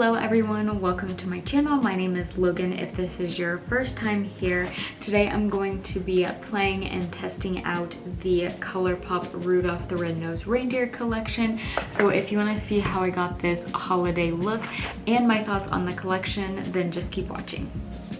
Hello everyone, welcome to my channel. My name is Logan. If this is your first time here, today I'm going to be playing and testing out the ColourPop Rudolph the Red-Nosed Reindeer collection. So if you want to see how I got this holiday look and my thoughts on the collection, then just keep watching.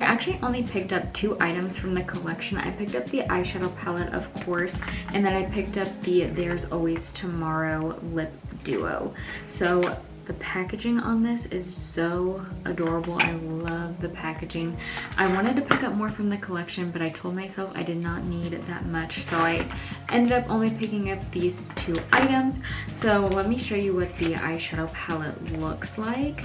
I actually only picked up 2 items from the collection. I picked up the eyeshadow palette, of course, and then I picked up the There's Always Tomorrow lip duo. So the packaging on this is so adorable. I love the packaging. I wanted to pick up more from the collection, but I told myself I did not need that much, so I ended up only picking up these 2 items. So let me show you what the eyeshadow palette looks like.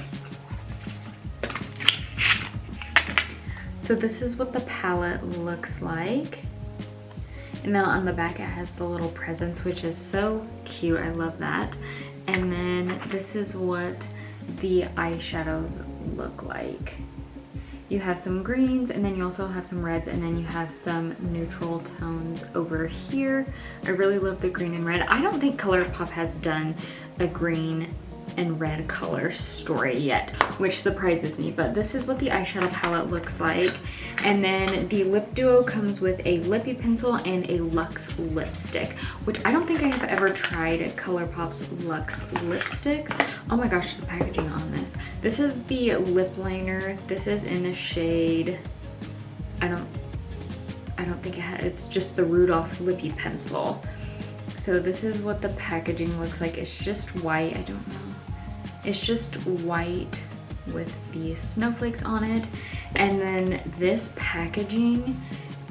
So this is what the palette looks like. And then on the back it has the little presents, which is so cute. I love that. And then this is what the eyeshadows look like. You have some greens, and then you also have some reds, and then you have some neutral tones over here. I really love the green and red. I don't think ColourPop has done a green and red color story yet, which surprises me, but this is what the eyeshadow palette looks like. And then the lip duo comes with a lippy pencil and a Luxe lipstick, which I don't think I have ever tried ColourPop's Luxe lipsticks. Oh my gosh, the packaging on this. This is the lip liner. This is in the shade, I don't think it's just the Rudolph lippy pencil. So this is what the packaging looks like. It's just white, I don't know. It's just white with the snowflakes on it. And then this packaging,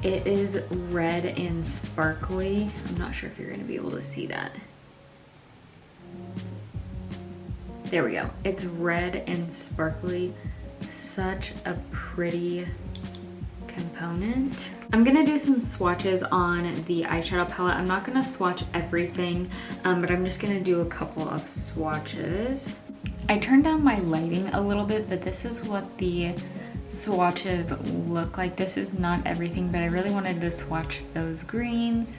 it is red and sparkly. I'm not sure if you're gonna be able to see that. There we go. It's red and sparkly. Such a pretty component. I'm gonna do some swatches on the eyeshadow palette. I'm not gonna swatch everything, but I'm just gonna do a couple of swatches. I turned down my lighting a little bit, but this is what the swatches look like. This is not everything, but I really wanted to swatch those greens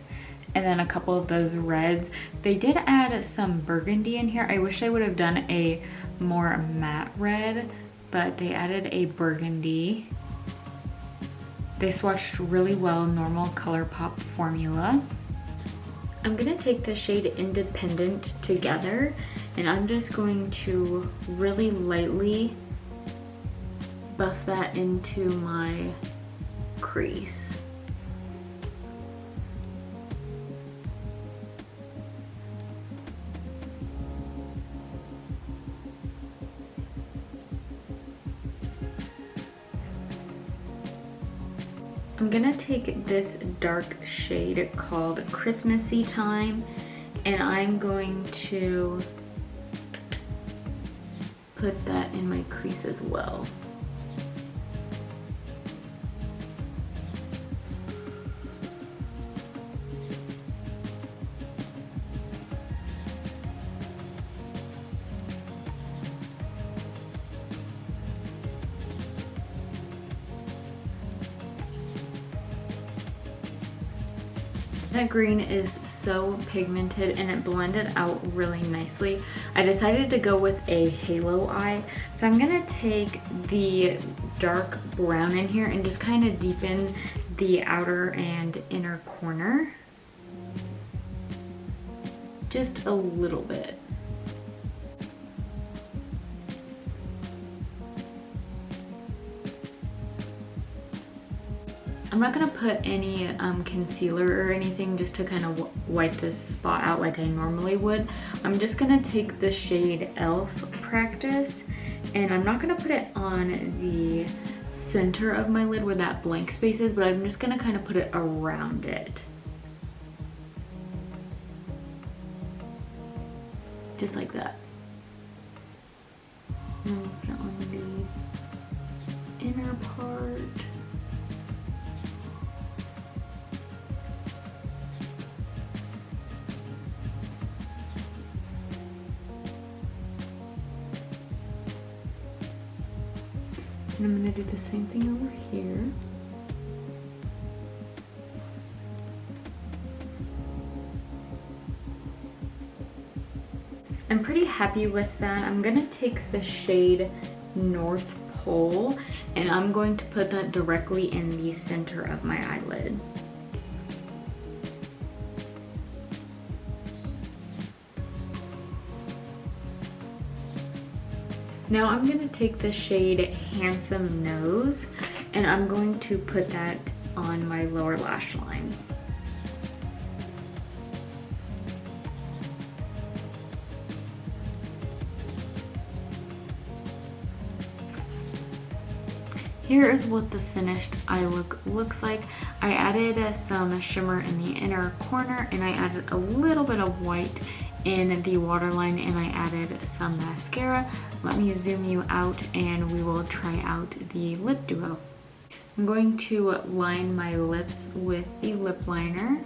and then a couple of those reds. They did add some burgundy in here. I wish they would have done a more matte red, but they added a burgundy. They swatched really well, normal ColourPop formula. I'm gonna take the shade Independent Together, and I'm just going to really lightly buff that into my crease. I'm gonna take this dark shade called Christmassy Time, and I'm going to put that in my crease as well. That green is so pigmented and it blended out really nicely. I decided to go with a halo eye. So I'm gonna take the dark brown in here and just kind of deepen the outer and inner corner. Just a little bit. I'm not gonna put any concealer or anything just to kind of wipe this spot out like I normally would. I'm just gonna take the shade Elf Practice, and I'm not gonna put it on the center of my lid where that blank space is, but I'm just gonna kind of put it around it. Just like that. And then put it on the inner part. And I'm going to do the same thing over here. I'm pretty happy with that. I'm gonna take the shade North Pole, and I'm going to put that directly in the center of my eyelid. Now I'm going to take the shade Handsome Nose, and I'm going to put that on my lower lash line. Here is what the finished eye look looks like. I added some shimmer in the inner corner, and I added a little bit of white in the waterline, and I added some mascara. Let me zoom you out and we will try out the lip duo. I'm going to line my lips with the lip liner.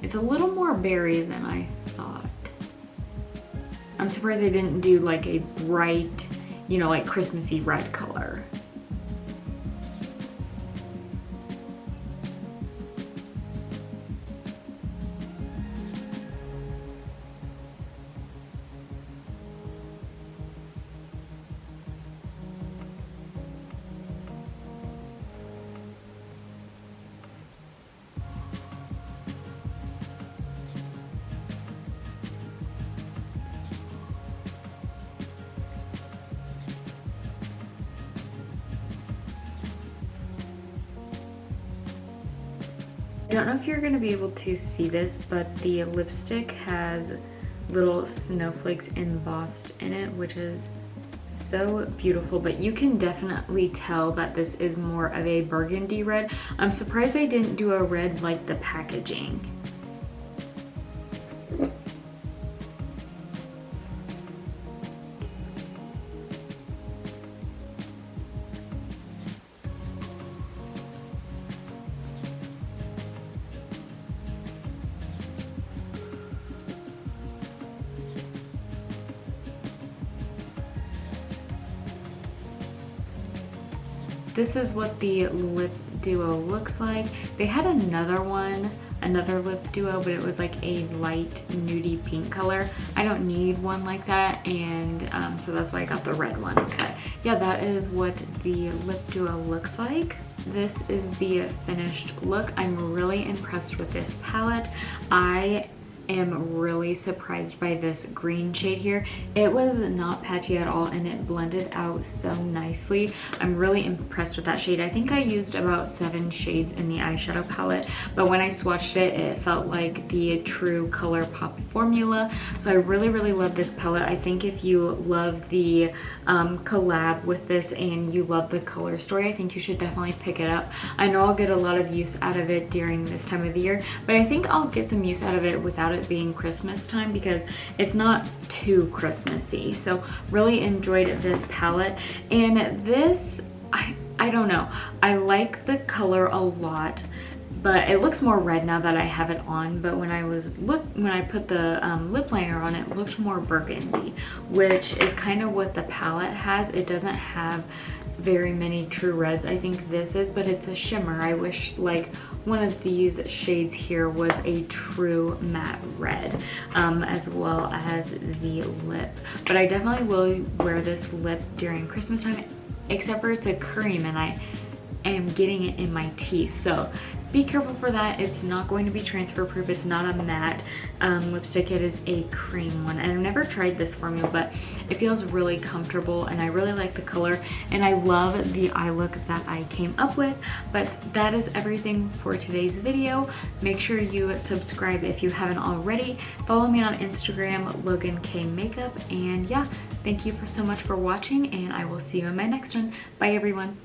It's a little more berry than I thought. I'm surprised I didn't do like a bright, you know, like Christmassy red color. I don't know if you're going to be able to see this, but the lipstick has little snowflakes embossed in it, which is so beautiful, but you can definitely tell that this is more of a burgundy red. I'm surprised they didn't do a red like the packaging. This is what the lip duo looks like. They had another lip duo, but it was like a light nudie pink color. I don't need one like that, and so that's why I got the red one. But yeah, that is what the lip duo looks like. This is the finished look. I'm really impressed with this palette. I am really surprised by this green shade here. It was not patchy at all, and it blended out so nicely. I'm really impressed with that shade. I think I used about 7 shades in the eyeshadow palette, but when I swatched it, it felt like the true ColourPop formula. So I really love this palette. I think if you love the collab with this and you love the color story, I think you should definitely pick it up. I know I'll get a lot of use out of it during this time of the year, but I think I'll get some use out of it without it being Christmas time because it's not too Christmassy. So really enjoyed this palette, and this, I don't know, I like the color a lot, but it looks more red now that I have it on. But when I put the lip liner on, it looked more burgundy, which is kind of what the palette has. It doesn't have very many true reds. I think this is, but it's a shimmer. I wish like one of these shades here was a true matte red, as well as the lip. But I definitely will wear this lip during Christmas time, except for it's a cream and I am getting it in my teeth. So be careful for that. It's not going to be transfer proof. It's not a matte lipstick. It is a cream one. And I've never tried this formula, but it feels really comfortable and I really like the color and I love the eye look that I came up with. But that is everything for today's video. Make sure you subscribe if you haven't already. Follow me on Instagram, Logan K Makeup. And yeah, thank you so much for watching, and I will see you in my next one. Bye everyone.